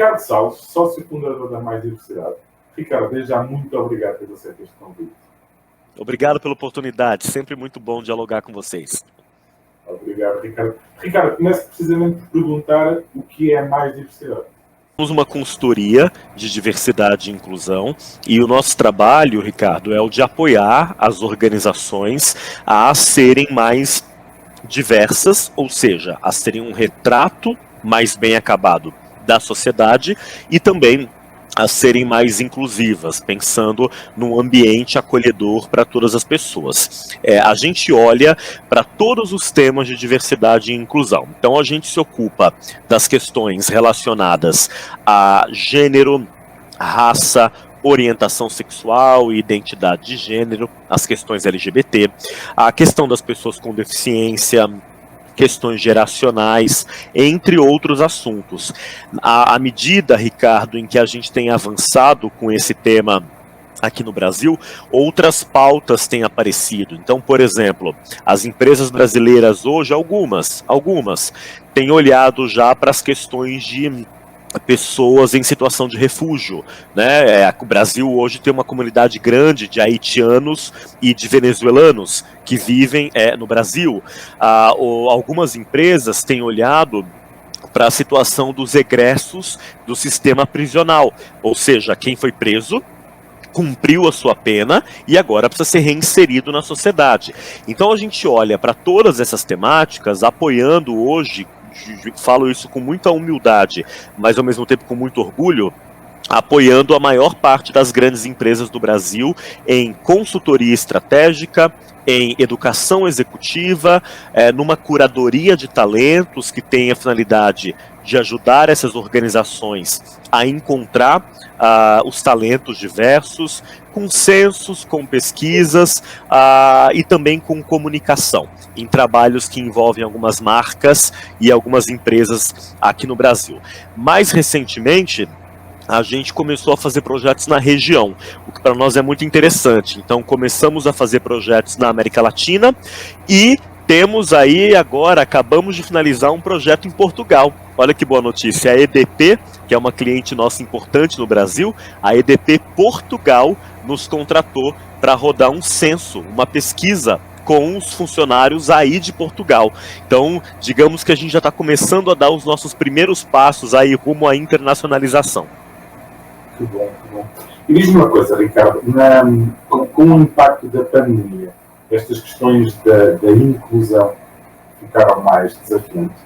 Ricardo Salles, sócio fundador da Mais Diversidade. Ricardo, desde já muito obrigado por você ter este convite. Obrigado pela oportunidade, sempre muito bom dialogar com vocês. Obrigado, Ricardo. Ricardo, começo precisamente por perguntar o que é Mais Diversidade. Somos uma consultoria de diversidade e inclusão e o nosso trabalho, Ricardo, é o de apoiar as organizações a serem mais diversas, ou seja, a serem um retrato mais bem acabado da sociedade e também a serem mais inclusivas, pensando num ambiente acolhedor para todas as pessoas. A gente olha para todos os temas de diversidade e inclusão. Então a gente se ocupa das questões relacionadas a gênero, raça, orientação sexual e identidade de gênero, as questões LGBT, a questão das pessoas com deficiência, questões geracionais, entre outros assuntos. À medida, Ricardo, em que a gente tem avançado com esse tema aqui no Brasil, outras pautas têm aparecido. Então, por exemplo, as empresas brasileiras hoje, algumas, têm olhado já para as questões de pessoas em situação de refúgio, né? O Brasil hoje tem uma comunidade grande de haitianos e de venezuelanos que vivem no Brasil. Algumas empresas têm olhado para a situação dos egressos do sistema prisional, ou seja, quem foi preso cumpriu a sua pena e agora precisa ser reinserido na sociedade. Então a gente olha para todas essas temáticas, apoiando hoje, falo isso com muita humildade, mas ao mesmo tempo com muito orgulho, apoiando a maior parte das grandes empresas do Brasil em consultoria estratégica, em educação executiva, numa curadoria de talentos que tem a finalidade de ajudar essas organizações a encontrar os talentos diversos, com censos, com pesquisas e também com comunicação, em trabalhos que envolvem algumas marcas e algumas empresas aqui no Brasil. Mais recentemente, a gente começou a fazer projetos na região, o que para nós é muito interessante. Então começamos a fazer projetos na América Latina e temos aí agora, acabamos de finalizar um projeto em Portugal. Olha que boa notícia, a EDP, que é uma cliente nossa importante no Brasil, a EDP Portugal nos contratou para rodar um censo, uma pesquisa com os funcionários aí de Portugal. Então, digamos que a gente já está começando a dar os nossos primeiros passos aí rumo à internacionalização. Que bom, que bom. E diz-me uma coisa, Ricardo, com o impacto da pandemia, estas questões da inclusão ficaram mais desafiantes?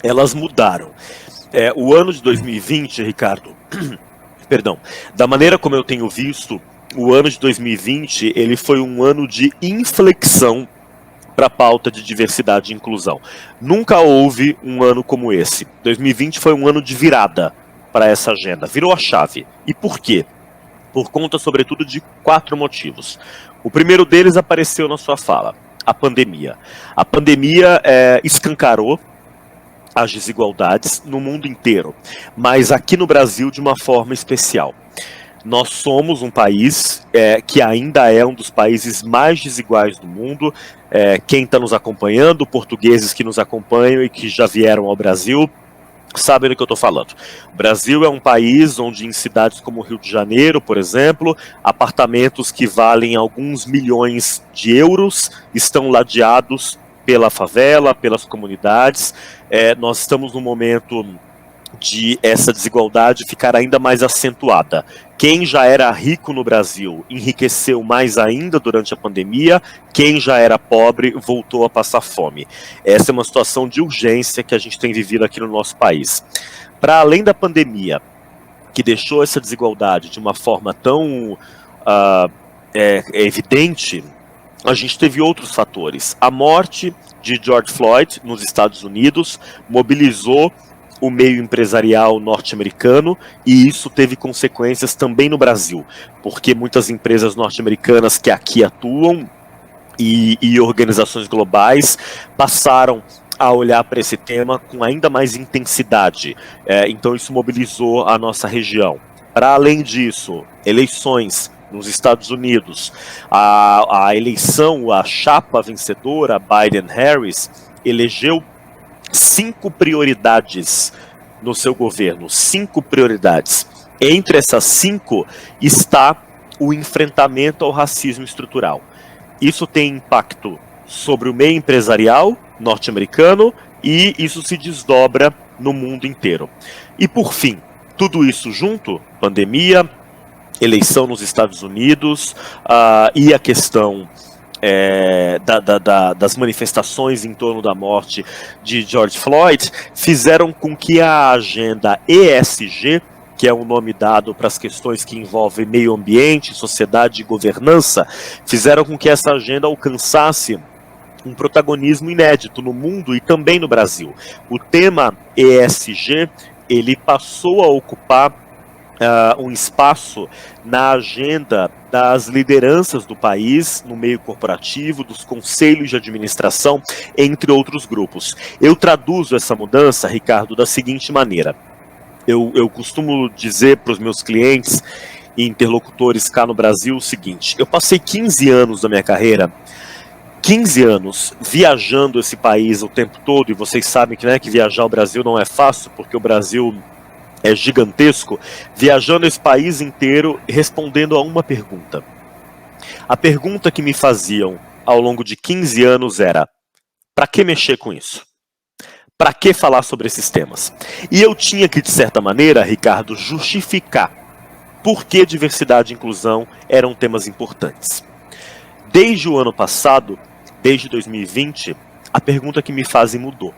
Elas mudaram. O ano de 2020, Ricardo, perdão, da maneira como eu tenho visto, o ano de 2020, ele foi um ano de inflexão para a pauta de diversidade e inclusão. Nunca houve um ano como esse. 2020 foi um ano de virada para essa agenda, virou a chave. E por quê? Por conta, sobretudo, de 4 motivos. O primeiro deles apareceu na sua fala, a pandemia. A pandemia escancarou as desigualdades no mundo inteiro, mas aqui no Brasil de uma forma especial. Nós somos um país que ainda é um dos países mais desiguais do mundo. Quem está nos acompanhando, portugueses que nos acompanham e que já vieram ao Brasil, sabem do que eu estou falando. O Brasil é um país onde em cidades como o Rio de Janeiro, por exemplo, apartamentos que valem alguns milhões de euros estão ladeados pela favela, pelas comunidades. Nós estamos num momento de essa desigualdade ficar ainda mais acentuada. Quem já era rico no Brasil enriqueceu mais ainda durante a pandemia, quem já era pobre voltou a passar fome. Essa é uma situação de urgência que a gente tem vivido aqui no nosso país. Para além da pandemia, que deixou essa desigualdade de uma forma tão evidente, a gente teve outros fatores. A morte de George Floyd nos Estados Unidos mobilizou o meio empresarial norte-americano e isso teve consequências também no Brasil, porque muitas empresas norte-americanas que aqui atuam e organizações globais passaram a olhar para esse tema com ainda mais intensidade. Então isso mobilizou a nossa região. Para além disso, eleições nos Estados Unidos, a eleição, a chapa vencedora, Biden-Harris, elegeu 5 prioridades no seu governo 5 prioridades. Entre essas 5 está o enfrentamento ao racismo estrutural. Isso tem impacto sobre o meio empresarial norte-americano e isso se desdobra no mundo inteiro. E por fim, tudo isso junto, pandemia, eleição nos Estados Unidos e a questão das manifestações em torno da morte de George Floyd, fizeram com que a agenda ESG, que é o nome dado para as questões que envolvem meio ambiente, sociedade e governança, fizeram com que essa agenda alcançasse um protagonismo inédito no mundo e também no Brasil. O tema ESG, ele passou a ocupar um espaço na agenda das lideranças do país, no meio corporativo, dos conselhos de administração, entre outros grupos. Eu traduzo essa mudança, Ricardo, da seguinte maneira. Eu costumo dizer para os meus clientes e interlocutores cá no Brasil o seguinte: eu passei 15 anos da minha carreira, 15 anos viajando esse país o tempo todo, e vocês sabem que viajar ao Brasil não é fácil, porque o Brasil é gigantesco, viajando esse país inteiro respondendo a uma pergunta. A pergunta que me faziam ao longo de 15 anos era: para que mexer com isso? Para que falar sobre esses temas? E eu tinha que, de certa maneira, Ricardo, justificar por que diversidade e inclusão eram temas importantes. Desde o ano passado, desde 2020, a pergunta que me fazem mudou.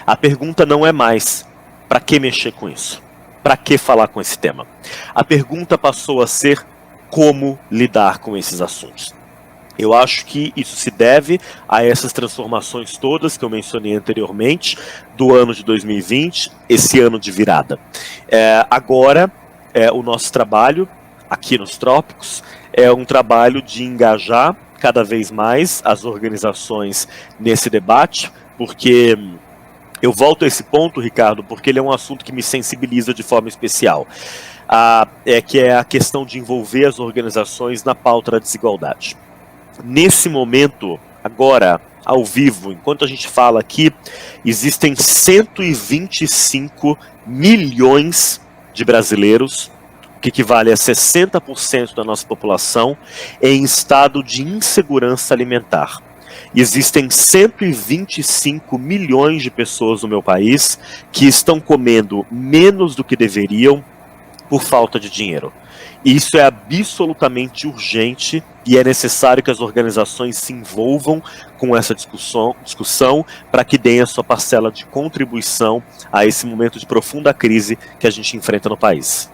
A pergunta não é mais: para que mexer com isso? Para que falar com esse tema? A pergunta passou a ser: como lidar com esses assuntos? Eu acho que isso se deve a essas transformações todas que eu mencionei anteriormente, do ano de 2020, esse ano de virada. Agora, o nosso trabalho aqui nos Trópicos é um trabalho de engajar cada vez mais as organizações nesse debate, porque eu volto a esse ponto, Ricardo, porque ele é um assunto que me sensibiliza de forma especial, que é a questão de envolver as organizações na pauta da desigualdade. Nesse momento, agora, ao vivo, enquanto a gente fala aqui, existem 125 milhões de brasileiros, o que equivale a 60% da nossa população, em estado de insegurança alimentar. Existem 125 milhões de pessoas no meu país que estão comendo menos do que deveriam por falta de dinheiro. Isso é absolutamente urgente e é necessário que as organizações se envolvam com essa discussão para que deem a sua parcela de contribuição a esse momento de profunda crise que a gente enfrenta no país.